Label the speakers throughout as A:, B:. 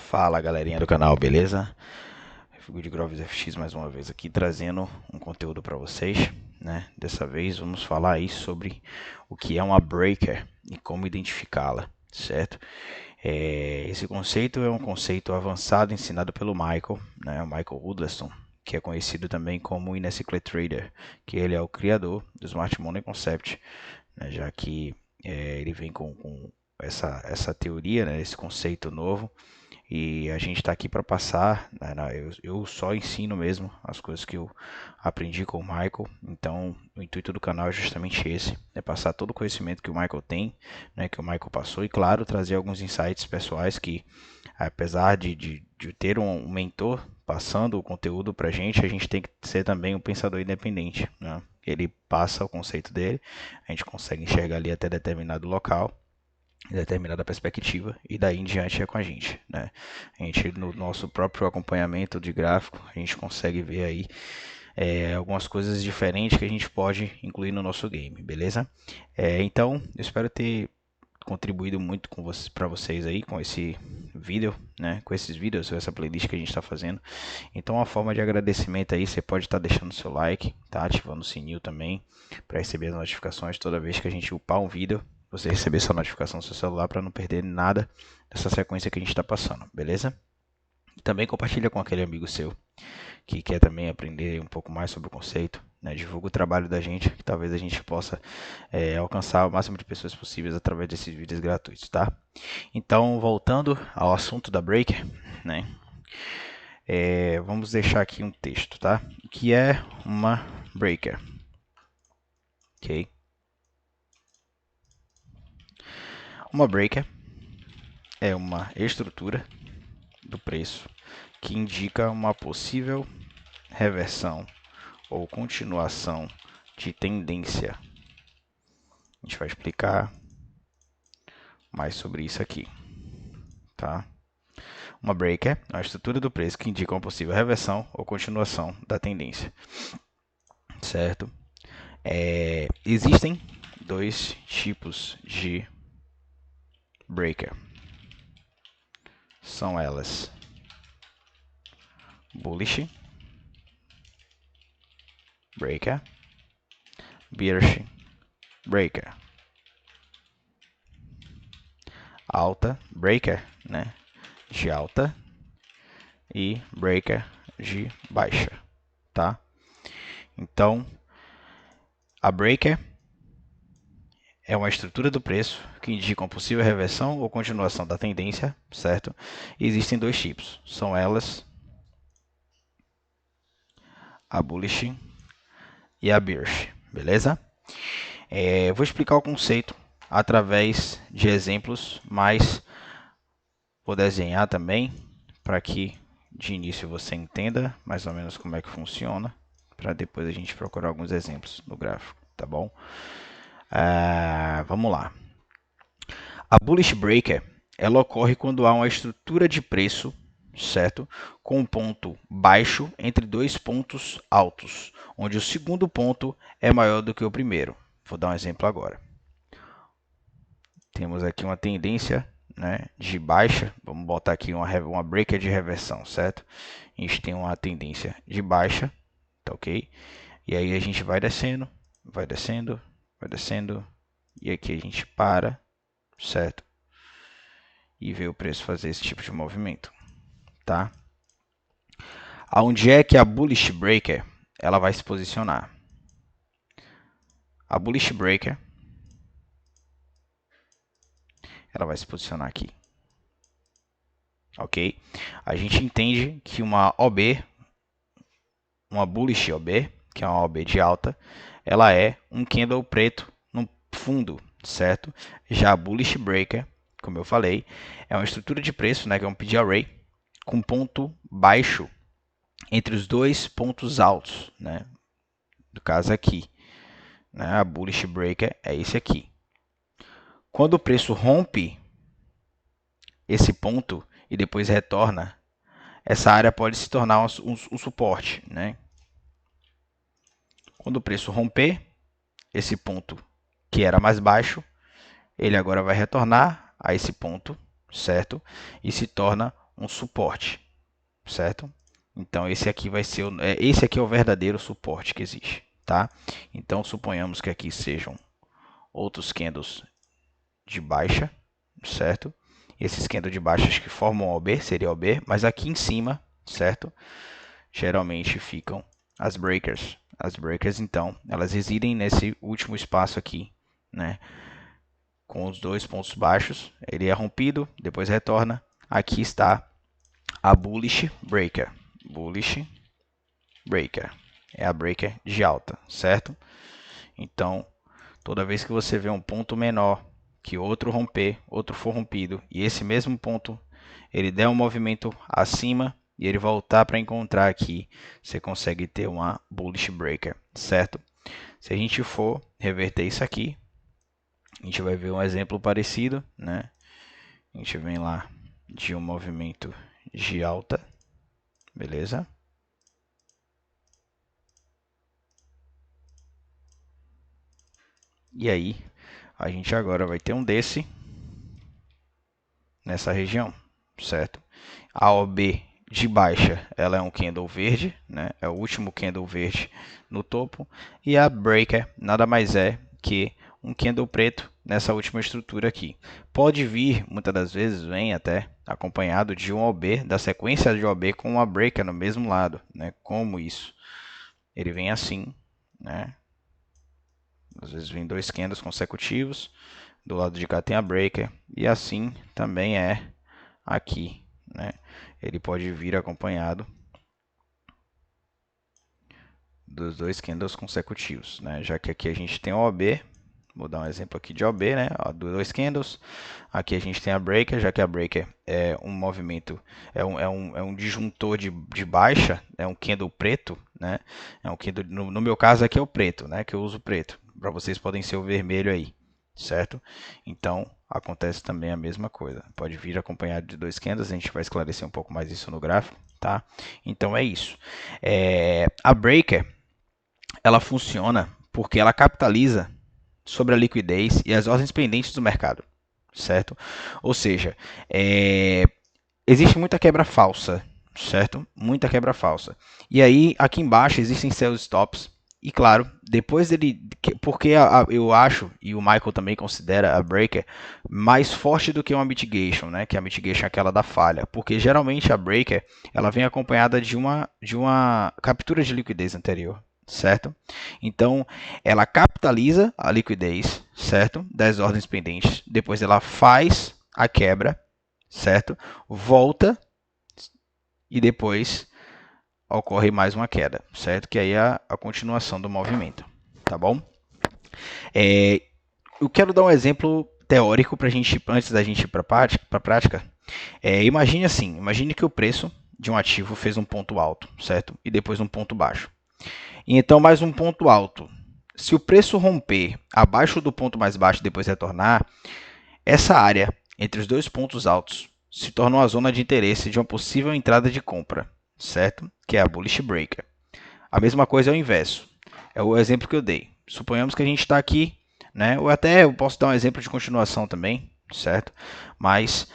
A: Fala galerinha do canal, beleza? Refúgio de Groves FX mais uma vez aqui trazendo um conteúdo para vocês, né? Dessa vez vamos falar aí sobre o que é uma breaker e como identificá-la, certo? Esse conceito é um conceito avançado ensinado pelo Michael, né? O Michael Woodleston, que é conhecido também como Inesclay Trader, que ele é o criador do Smart Money Concept, né? Já que ele vem com essa teoria, né? Esse conceito novo. E a gente está aqui para passar, né, eu só ensino mesmo as coisas que eu aprendi com o Michael. Então, o intuito do canal é justamente esse, é passar todo o conhecimento que o Michael tem, né, que o Michael passou, e claro, trazer alguns insights pessoais que, apesar de ter um mentor passando o conteúdo para a gente tem que ser também um pensador independente, né? Ele passa o conceito dele, a gente consegue enxergar ali até determinado local, determinada perspectiva, e daí em diante é com a gente, né? A gente, no nosso próprio acompanhamento de gráfico, a gente consegue ver aí algumas coisas diferentes que a gente pode incluir no nosso game, beleza? Então, eu espero ter contribuído muito para vocês aí com esse vídeo, né? Com esses vídeos, essa playlist que a gente está fazendo. Então, uma forma de agradecimento aí, você pode estar deixando seu like, tá? Ativando o sininho também para receber as notificações toda vez que a gente upar um vídeo, você receber sua notificação no seu celular para não perder nada dessa sequência que a gente está passando, beleza? Também compartilha com aquele amigo seu que quer também aprender um pouco mais sobre o conceito, né? Divulga o trabalho da gente, que talvez a gente possa alcançar o máximo de pessoas possíveis através desses vídeos gratuitos, tá? Então, voltando ao assunto da breaker, né? Vamos deixar aqui um texto, tá? O que é uma breaker? Ok? Uma breaker é uma estrutura do preço que indica uma possível reversão ou continuação de tendência. A gente vai explicar mais sobre isso aqui, tá? Uma breaker é uma estrutura do preço que indica uma possível reversão ou continuação da tendência, certo? Existem dois tipos de breaker. São elas bullish breaker, bearish breaker. Alta breaker, né, de alta, e breaker de baixa, tá? Então, a breaker é uma estrutura do preço que indica uma possível reversão ou continuação da tendência, certo? E existem dois tipos, são elas a bullish e a bearish, beleza? Vou explicar o conceito através de exemplos, mas vou desenhar também para que de início você entenda mais ou menos como é que funciona, para depois a gente procurar alguns exemplos no gráfico, tá bom? Vamos lá. A bullish breaker, ela ocorre quando há uma estrutura de preço, certo? Com um ponto baixo entre dois pontos altos, onde o segundo ponto é maior do que o primeiro. Vou dar um exemplo agora. Temos aqui uma tendência, né, de baixa. Vamos botar aqui uma breaker de reversão, certo? A gente tem uma tendência de baixa, tá ok? E aí a gente vai descendo, vai descendo, vai descendo, e aqui a gente para, certo? E vê o preço fazer esse tipo de movimento, tá? Aonde é que a bullish breaker ela vai se posicionar? A bullish breaker ela vai se posicionar aqui, ok? A gente entende que uma OB, uma bullish OB, que é uma OB de alta, ela é um candle preto no fundo, certo? Já a bullish breaker, como eu falei, é uma estrutura de preço, né, que é um PD array, com ponto baixo entre os dois pontos altos, né? No caso aqui, né? A bullish breaker é esse aqui. Quando o preço rompe esse ponto e depois retorna, essa área pode se tornar um suporte, né? Quando o preço romper esse ponto que era mais baixo, ele agora vai retornar a esse ponto, certo? E se torna um suporte, certo? Então esse aqui vai ser esse aqui é o verdadeiro suporte que existe, tá? Então suponhamos que aqui sejam outros candles de baixa, certo? Esses candles de baixa que formam OB, seria OB, mas aqui em cima, certo? Geralmente ficam as breakers. As breakers, então, elas residem nesse último espaço aqui, né? Com os dois pontos baixos, ele é rompido, depois retorna. Aqui está a bullish breaker. Bullish breaker é a breaker de alta, certo? Então, toda vez que você vê um ponto menor que outro romper, outro for rompido, e esse mesmo ponto ele der um movimento acima e ele voltar para encontrar aqui, você consegue ter uma bullish breaker, certo? Se a gente for reverter isso aqui, a gente vai ver um exemplo parecido, né? A gente vem lá de um movimento de alta, beleza? E aí, a gente agora vai ter um desse nessa região, certo? A OB de baixa, ela é um candle verde, né? É o último candle verde no topo. E a breaker nada mais é que um candle preto nessa última estrutura aqui. Pode vir, muitas das vezes, vem até acompanhado de um OB, da sequência de OB com uma breaker no mesmo lado, né? Como isso? Ele vem assim, né? Às vezes vem dois candles consecutivos, do lado de cá tem a breaker, e assim também é aqui, né? Ele pode vir acompanhado dos dois candles consecutivos, né? Já que aqui a gente tem o OB, vou dar um exemplo aqui de OB, né? Ó, dois candles. Aqui a gente tem a breaker, já que a breaker é um movimento, é um disjuntor de baixa, é um candle preto, né? É um candle, no meu caso aqui é o preto, né? Que eu uso preto. Para vocês podem ser o vermelho aí, certo? Então acontece também a mesma coisa. Pode vir acompanhado de dois candles, a gente vai esclarecer um pouco mais isso no gráfico, tá? Então é isso. A breaker, ela funciona porque ela capitaliza sobre a liquidez e as ordens pendentes do mercado, certo? Ou seja, existe muita quebra falsa, certo? Muita quebra falsa. E aí, aqui embaixo existem seus stops. E claro, depois dele, porque eu acho, e o Michael também considera a breaker mais forte do que uma mitigation, né? Que a mitigation é aquela da falha, porque geralmente a breaker ela vem acompanhada de uma captura de liquidez anterior, certo? Então, ela capitaliza a liquidez, certo? Das ordens pendentes, depois ela faz a quebra, certo? Volta e depois ocorre mais uma queda, certo? Que aí é a continuação do movimento, tá bom? Eu quero dar um exemplo teórico para gente, antes da gente ir para a prática. Imagine assim, imagine que o preço de um ativo fez um ponto alto, certo? E depois um ponto baixo. E então mais um ponto alto. Se o preço romper abaixo do ponto mais baixo e depois retornar, essa área entre os dois pontos altos se torna uma zona de interesse de uma possível entrada de compra, certo? Que é a bullish breaker. A mesma coisa é o inverso. É o exemplo que eu dei. Suponhamos que a gente está aqui, né? Ou até eu posso dar um exemplo de continuação também, certo? Mas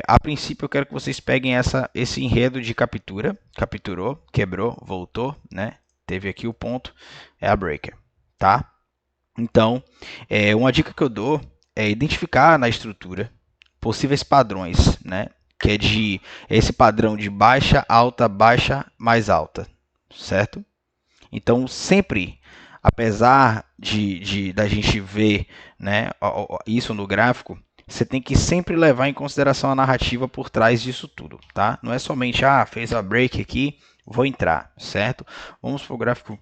A: a princípio eu quero que vocês peguem esse enredo de captura, capturou, quebrou, voltou, né? Teve aqui o ponto, é a breaker, tá? Então, uma dica que eu dou é identificar na estrutura possíveis padrões, né? Que é esse padrão de baixa, alta, baixa, mais alta, certo? Então, sempre, apesar da gente ver, né, isso no gráfico, você tem que sempre levar em consideração a narrativa por trás disso tudo, tá? Não é somente, fez a break aqui, vou entrar, certo? Vamos para o gráfico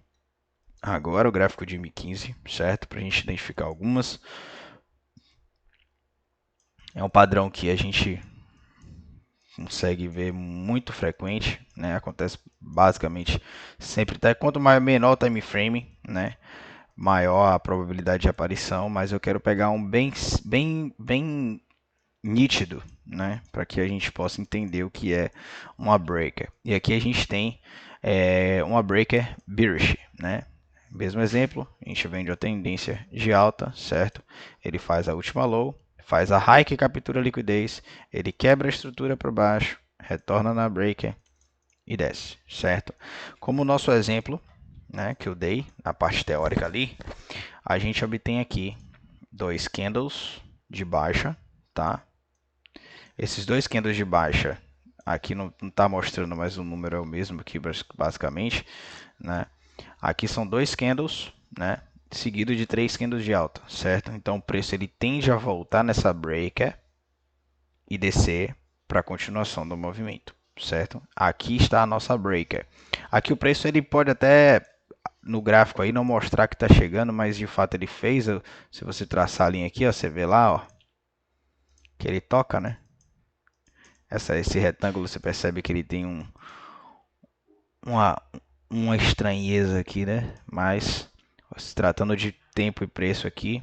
A: agora, o gráfico de 2015, certo? Para a gente identificar algumas. É um padrão que a gente consegue ver muito frequente, né? Acontece basicamente sempre, até quanto menor o time frame, né? Maior a probabilidade de aparição, mas eu quero pegar um bem nítido, né? Para que a gente possa entender o que é uma breaker. E aqui a gente tem uma breaker bearish, né? Mesmo exemplo, a gente vem de uma tendência de alta, certo? Ele faz a última low, faz a high que captura a liquidez, ele quebra a estrutura para baixo, retorna na breaker e desce, certo? Como o nosso exemplo, né, que eu dei na parte teórica ali, a gente obtém aqui 2 candles de baixa, tá? Esses 2 candles de baixa, aqui não está mostrando, mas o número é o mesmo aqui basicamente, né? Aqui são 2 candles, né, seguido de 3 candles de alta, certo? Então o preço ele tende a voltar nessa breaker e descer para a continuação do movimento, certo? Aqui está a nossa breaker. Aqui o preço ele pode até no gráfico aí não mostrar que está chegando, mas de fato ele fez. Se você traçar a linha aqui, ó, você vê lá, ó, que ele toca, né? Esse retângulo você percebe que ele tem uma estranheza aqui, né? Mas se tratando de tempo e preço aqui,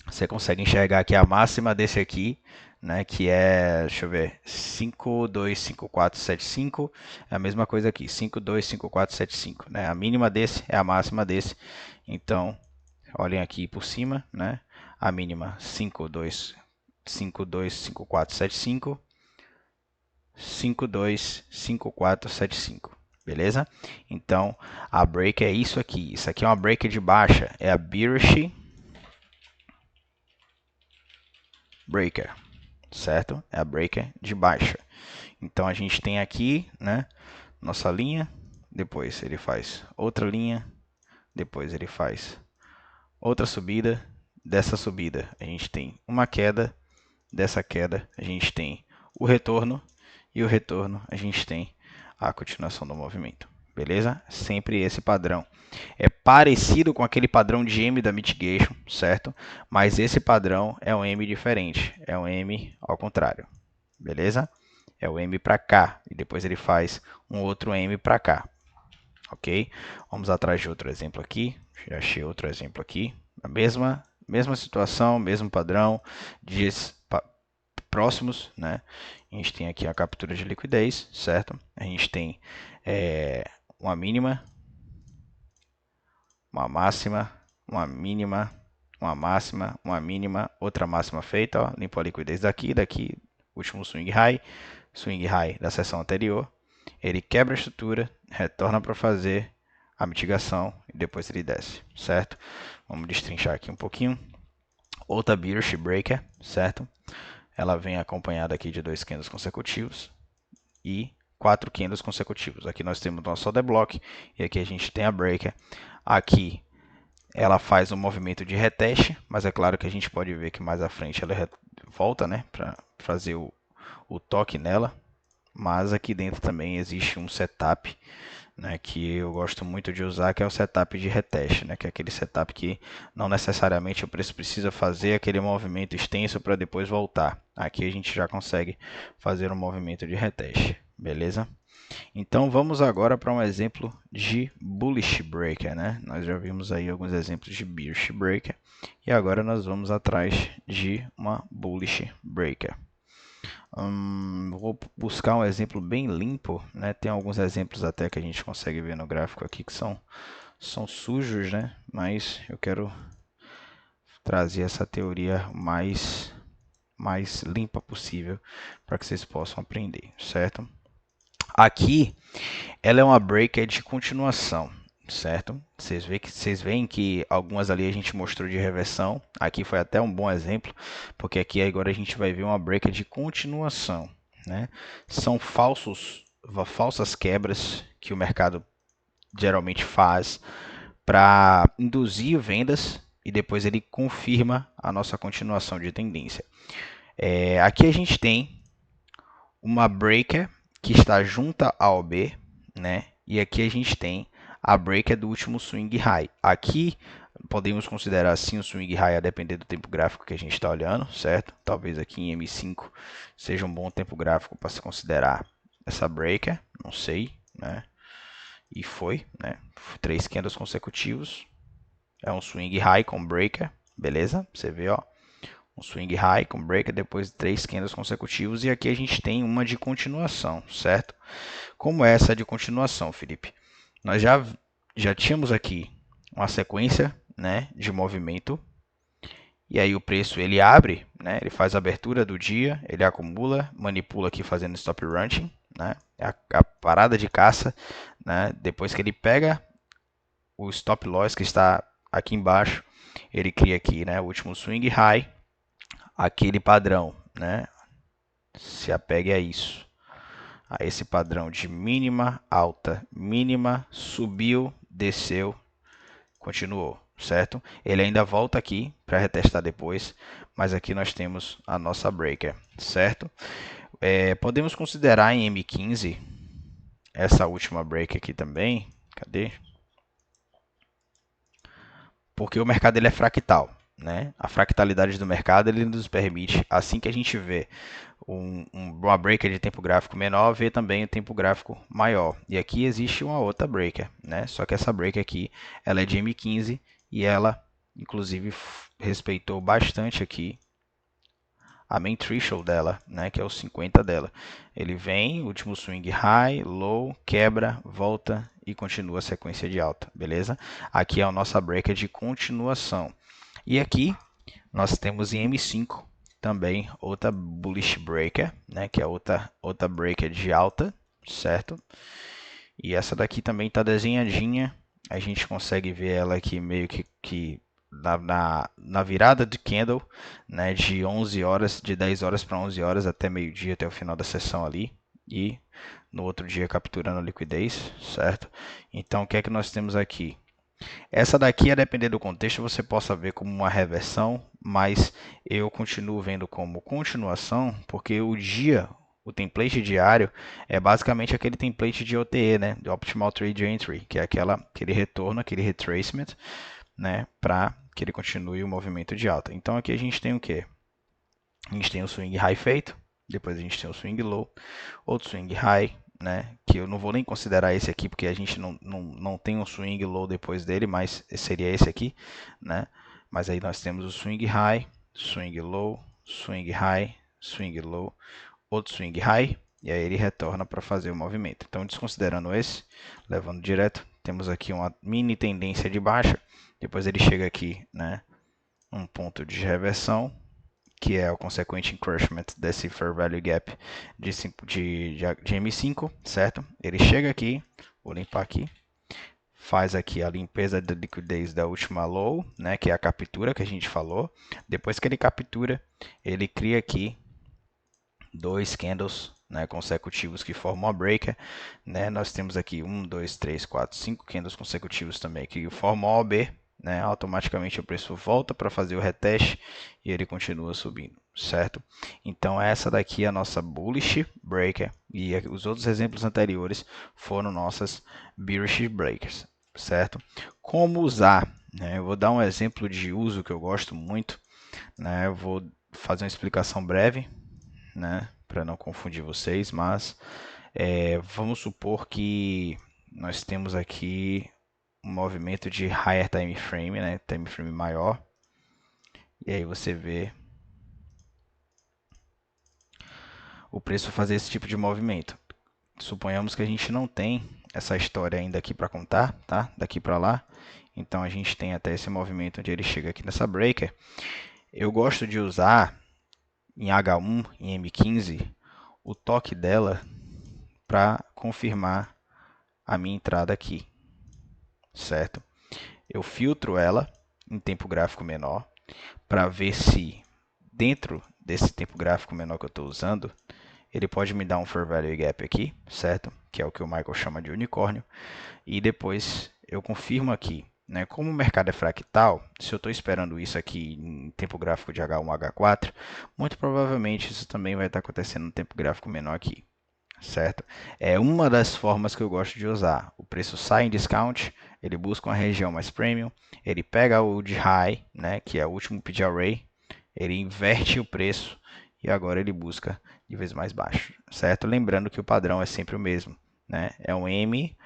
A: você consegue enxergar aqui a máxima desse aqui, né, que é, deixa eu ver, 525475, é a mesma coisa aqui, 525475, né? A mínima desse é a máxima desse. Então, olhem aqui por cima, né? A mínima 525475, 525475. Beleza? Então, a break é isso aqui. Isso aqui é uma break de baixa, é a bearish breaker, certo? É a breaker de baixa. Então a gente tem aqui, né, nossa linha, depois ele faz outra linha, depois ele faz outra subida, dessa subida a gente tem uma queda, dessa queda a gente tem o retorno e o retorno a gente tem a continuação do movimento. Beleza? Sempre esse padrão. É parecido com aquele padrão de M da mitigation, certo? Mas esse padrão é um M diferente, é um M ao contrário. Beleza? É o M para cá e depois ele faz um outro M para cá. Ok? Vamos atrás de outro exemplo aqui. Já achei outro exemplo aqui. A mesma situação, mesmo padrão, dias próximos, né? A gente tem aqui a captura de liquidez, certo? A gente tem uma mínima, uma máxima, uma mínima, uma máxima, uma mínima, outra máxima feita, ó, limpou a liquidez daqui, último swing high da sessão anterior, ele quebra a estrutura, retorna para fazer a mitigação e depois ele desce, certo? Vamos destrinchar aqui um pouquinho. Outra bearish breaker, certo? Ela vem acompanhada aqui de 2 candles consecutivos e 4 candles consecutivos. Aqui nós temos o nosso order block e aqui a gente tem a breaker. Aqui ela faz um movimento de reteste, mas é claro que a gente pode ver que mais à frente ela volta, né, para fazer o toque nela. Mas aqui dentro também existe um setup, né, que eu gosto muito de usar, que é o setup de reteste, né, que é aquele setup que não necessariamente o preço precisa fazer aquele movimento extenso para depois voltar. Aqui a gente já consegue fazer um movimento de reteste, beleza? Então vamos agora para um exemplo de bullish breaker, né? Nós já vimos aí alguns exemplos de bearish breaker e agora nós vamos atrás de uma bullish breaker. Vou buscar um exemplo bem limpo, né? Tem alguns exemplos até que a gente consegue ver no gráfico aqui que são sujos, né? Mas eu quero trazer essa teoria mais limpa possível para que vocês possam aprender, certo? Aqui ela é uma breaker de continuação, certo? Vocês veem que algumas ali a gente mostrou de reversão. Aqui foi até um bom exemplo, porque aqui agora a gente vai ver uma breaker de continuação, né? São falsas quebras que o mercado geralmente faz para induzir vendas e depois ele confirma a nossa continuação de tendência. Aqui a gente tem uma breaker que está junta ao B, né? E aqui a gente tem a breaker do último swing high. Aqui podemos considerar assim o swing high a depender do tempo gráfico que a gente está olhando, certo? Talvez aqui em M5 seja um bom tempo gráfico para se considerar essa breaker, não sei, né? E foi, né? 3 candles consecutivos. É um swing high com breaker, beleza? Você vê, ó. Um swing high com breaker, depois 3 candles consecutivos. E aqui a gente tem uma de continuação, certo? Como é essa de continuação, Felipe? Nós já tínhamos aqui uma sequência, né, de movimento. E aí o preço ele abre, né, ele faz a abertura do dia, ele acumula, manipula aqui fazendo stop ranching, né? É a parada de caça, né? Depois que ele pega o stop loss que está aqui embaixo, ele cria aqui, né? O último swing high, aquele padrão, né? Se apegue a isso, a esse padrão de mínima, alta, mínima, subiu, desceu, continuou, certo? Ele ainda volta aqui para retestar depois, mas aqui nós temos a nossa breaker, certo? Podemos considerar em M15 essa última break aqui também. Cadê? Porque o mercado ele é fractal, né? A fractalidade do mercado ele nos permite, assim que a gente vê uma breaker de tempo gráfico menor, ver também o tempo gráfico maior. E aqui existe uma outra breaker, né? Só que essa breaker aqui, ela é de M15 e ela, inclusive, respeitou bastante aqui a main threshold dela, né? Que é o 50 dela. Ele vem, último swing high, low, quebra, volta e continua a sequência de alta, beleza? Aqui é a nossa breaker de continuação. E aqui nós temos em M5 também outra bullish breaker, né, que é outra breaker de alta, certo? E essa daqui também está desenhadinha, a gente consegue ver ela aqui meio que na virada de candle, né, de 11 horas, de 10 horas para 11 horas até meio-dia, até o final da sessão ali, e no outro dia capturando a liquidez, certo? Então o que é que nós temos aqui? Essa daqui, a depender do contexto, você possa ver como uma reversão, mas eu continuo vendo como continuação, porque o template diário, é basicamente aquele template de OTE, né, de Optimal Trade Entry, que é aquele retorno, aquele retracement, né, para que ele continue o movimento de alta. Então aqui a gente tem o quê? A gente tem o swing high feito, depois a gente tem o swing low, outro swing high, né? Que eu não vou nem considerar esse aqui, porque a gente não tem um swing low depois dele, mas seria esse aqui, né? Mas aí nós temos o swing high, swing low, swing high, swing low, outro swing high, e aí ele retorna para fazer o movimento. Então, desconsiderando esse, levando direto, temos aqui uma mini tendência de baixa, depois ele chega aqui, né? Um ponto de reversão, que é o consequente encroachment desse fair value gap de M5, certo? Ele chega aqui, vou limpar aqui, faz aqui a limpeza da liquidez da última low, né, que é a captura que a gente falou. Depois que ele captura, ele cria aqui dois candles, né, consecutivos que formam a breaker, né? Nós temos aqui 1, 2, 3, 4, 5 candles consecutivos também que formam a OB, né? Automaticamente o preço volta para fazer o reteste e ele continua subindo, certo? Então essa daqui é a nossa bullish breaker e os outros exemplos anteriores foram nossas bearish breakers, certo? Como usar, né? Eu vou dar um exemplo de uso que eu gosto muito, né? Eu vou fazer uma explicação breve, né, para não confundir vocês, mas vamos supor que nós temos aqui um movimento de higher time frame, né, time frame maior, e aí você vê o preço fazer esse tipo de movimento. Suponhamos que a gente não tem essa história ainda aqui para contar, tá? Daqui para lá. Então a gente tem até esse movimento onde ele chega aqui nessa breaker. Eu gosto de usar em H1, em M15, o toque dela para confirmar a minha entrada aqui, certo? Eu filtro ela em tempo gráfico menor para ver se dentro desse tempo gráfico menor que eu estou usando, ele pode me dar um fair value gap aqui, certo? Que é o que o Michael chama de unicórnio. E depois eu confirmo aqui, né? Como o mercado é fractal, se eu estou esperando isso aqui em tempo gráfico de H1, H4, muito provavelmente isso também vai estar acontecendo no tempo gráfico menor aqui, certo? É uma das formas que eu gosto de usar. O preço sai em discount, ele busca uma região mais premium, ele pega o de high, né, que é o último PD array, ele inverte o preço e agora ele busca de vez mais baixo, certo? Lembrando que o padrão é sempre o mesmo, né? É um M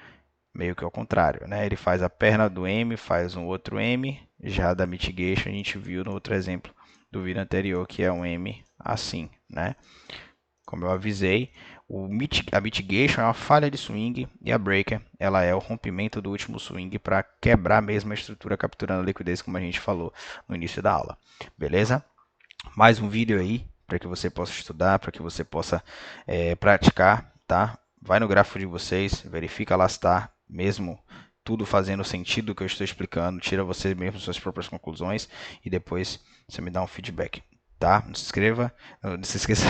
A: meio que ao contrário, né? Ele faz a perna do M, faz um outro M, já da mitigation a gente viu no outro exemplo do vídeo anterior que é um M assim, né? Como eu avisei, a mitigation é uma falha de swing e a breaker ela é o rompimento do último swing para quebrar mesmo a estrutura capturando a liquidez, como a gente falou no início da aula. Beleza? Mais um vídeo aí para que você possa estudar, para que você possa praticar. tá? Vai no gráfico de vocês, verifica lá se está mesmo tudo fazendo sentido que eu estou explicando, tira você mesmo suas próprias conclusões e depois você me dá um feedback, tá? Não se inscreva, não se esqueça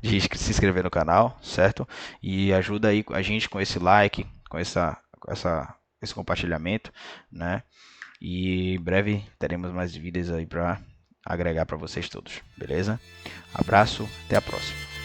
A: de se inscrever no canal, certo? E ajuda aí a gente com esse like, com esse compartilhamento, né? E em breve teremos mais vídeos aí para agregar para vocês todos, beleza? Abraço, até a próxima.